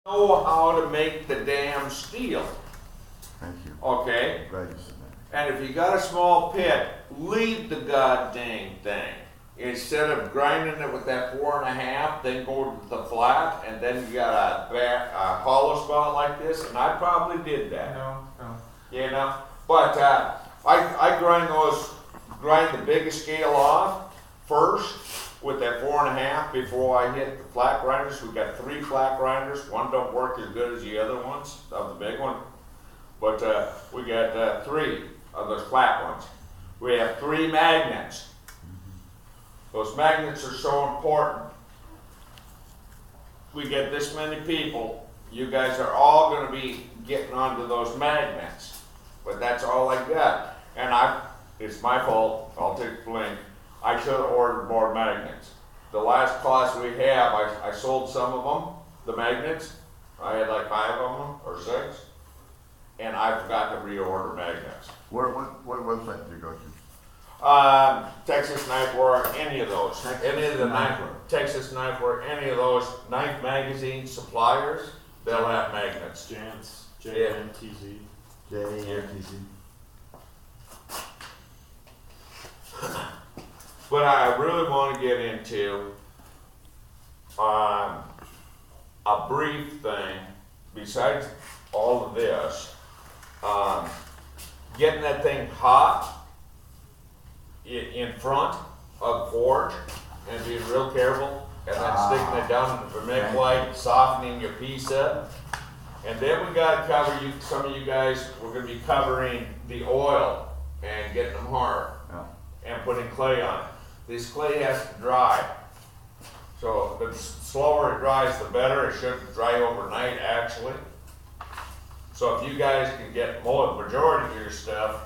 know how to make the damn steel, Thank you. okay? Glad you said that. And if you got a small pit, leave the goddamn thing. Instead of grinding it with that 4.5, then go to the flat, and then you got a hollow spot like this, and I probably did that. No. You know, but I grind the biggest scale off first with that 4.5 before I hit the flat grinders. We got 3 flat grinders. One don't work as good as the other ones of the big one, but we got 3 of those flat ones. We have 3 magnets. Those magnets are so important. We get this many people. You guys are all going to be getting onto those magnets. But that's all I got. And it's my fault. I'll take the blame. I should have ordered more magnets. The last class we have, I sold some of them, the magnets. I had like 5 of them or 6. And I forgot to reorder magnets. What website do you go to? Texas Knife Work, any of those. Any of the Texas Knife Work, any of those knife magazine suppliers, they'll have magnets. Jantz, JNTZ. JNTZ. But I really want to get into a brief thing, besides all of this, getting that thing hot in front of the forge and being real careful, and then sticking it down in the vermiculite, softening your piece up. And then we got to cover you, some of you guys, we're going to be covering the oil and getting them hard and putting clay on it. This clay has to dry. So the slower it dries, the better. It should dry overnight, actually. So if you guys can get the majority of your stuff,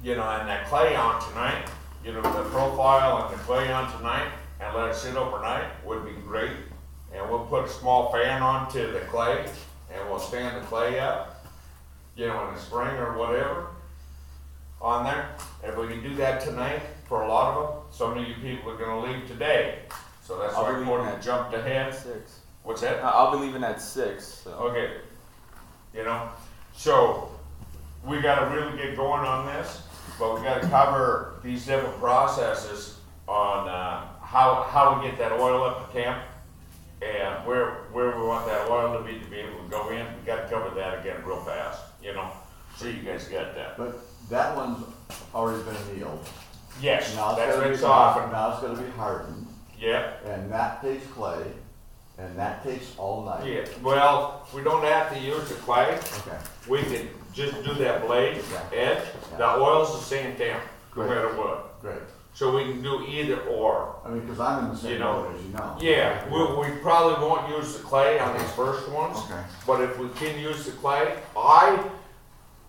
you know, and that clay on tonight, you know, the profile and the clay on tonight, and let it sit overnight would be great. And we'll put a small fan onto the clay, and we'll stand the clay up, you know, in the spring or whatever, on there. If we can do that tonight, for a lot of them, some of you people are gonna leave today. So that's why I jumped ahead. 6. What's that? I'll be leaving at 6. So. Okay. You know, so we gotta really get going on this, but we gotta cover these different processes on how we get that oil up to temp and where we want that oil to be able to go in. We gotta cover that again real fast, you know, so you guys got that. But that one's already been annealed. Yes, Now that's gonna been be softened. Now it's gonna be hardened, Yeah, and that takes clay, and that takes all night. yeah. Well, we don't have to use the clay. Okay. We can just do that blade Yeah. edge. Yeah. The oil's the same temp, no Great. matter what. Great. So we can do either or. I mean, because I'm in the same You know, boat as you know. Yeah, we probably won't use the clay on these first ones. Okay. But if we can use the clay, I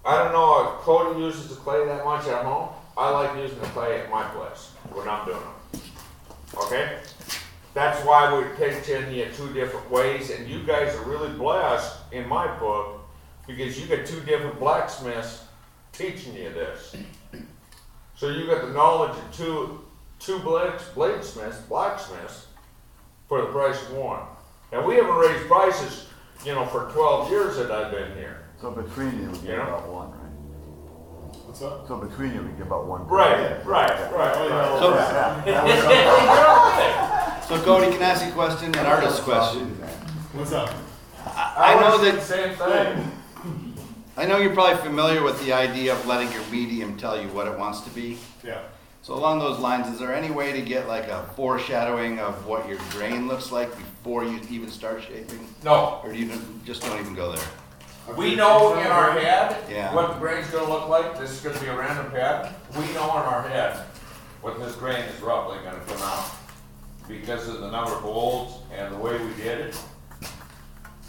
don't know if Cody uses the clay that much at home. I like using the clay at my place when I'm doing them. Okay? That's why we're teaching you 2 different ways, and you guys are really blessed in my book because you got 2 different blacksmiths teaching you this. So you got the knowledge of two blacksmiths for the price of one. And we haven't raised prices, you know, for 12 years that I've been here. So between you, we get Yeah. about 1, right? What's up? So between you, we get about 1. Right. So Cody, can I ask you a question? An artist question. What's up? I know that Same thing. I know you're probably familiar with the idea of letting your medium tell you what it wants to be. Yeah. So along those lines, is there any way to get like a foreshadowing of what your grain looks like before you even start shaping? No, Or do you just don't even go there? we know in our head Yeah. what the grain's gonna look like. This is gonna be a random pattern. We know in our head what this grain is roughly gonna come out because of the number of bolts and the way we did it.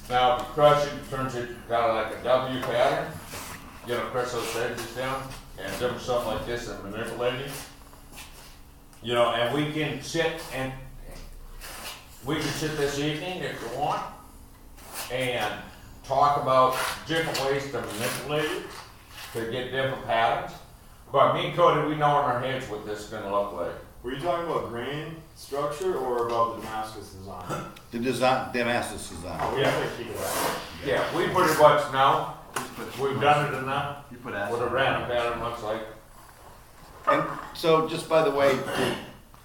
Now, if you crush it, it turns it kind of like a W pattern. You know, crush those edges down and different stuff like this and manipulate it. You know, and we can sit this evening if you want and talk about different ways to manipulate it to get different patterns. But me and Cody, we know in our heads what this is gonna look like. Were you talking about grain structure or about the Damascus design? The design, Damascus design. Oh, we have to keep it out. Yeah, we pretty much know, we've done it enough, You put what a random pattern looks like. And so, just by the way,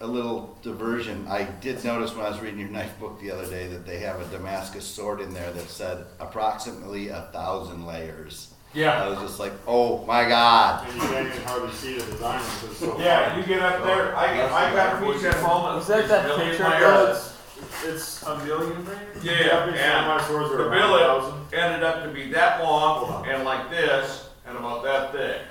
a little diversion, I did notice when I was reading your knife book the other day that they have a Damascus sword in there that said approximately 1,000 layers. I Yeah, was just like, oh my God. And you can't even hardly see the design because it's so yeah, far. you get up there, I got a piece at home. Is that that million picture layers. of It's a million grain? Yeah, Big and samurai swords are the around billet 1,000. ended up to be that long and like this, and about that thick.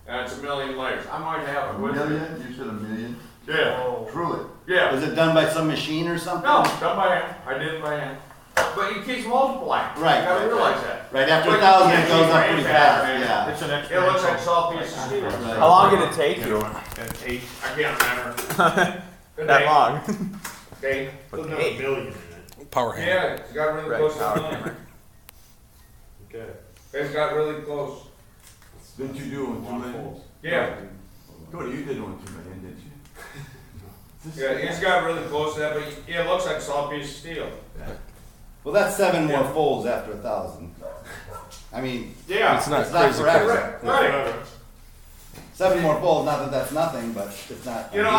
And it's a million layers, I might have A it with me. million, you said a million? Yeah, Truly? yeah, Was it done by some machine or something? no, done by hand, I did it by hand. But it keeps multiplying. Right, You gotta right, realize that. Right after Like, 1,000, you it can't goes see up pretty grain fast, pattern, yeah. It's an It looks like salt piece of steel. Right. How long did it take you? I can't remember. That long? Okay, Doesn't have a million in it. Power hammer. yeah, it's got really Right, close to power the line. hammer. Okay. It's got really close. Didn't you do one 2 million? Folds. Yeah, Cody, you did one 2 million, didn't you? yeah, it's got really close to that, but it looks like a salt piece of steel. Well, that's 7 more folds after 1,000. I mean, Yeah. It's not it's not crazy. forever. Right, right. Whatever. 7 more folds, not that that's nothing, but it's not. You know,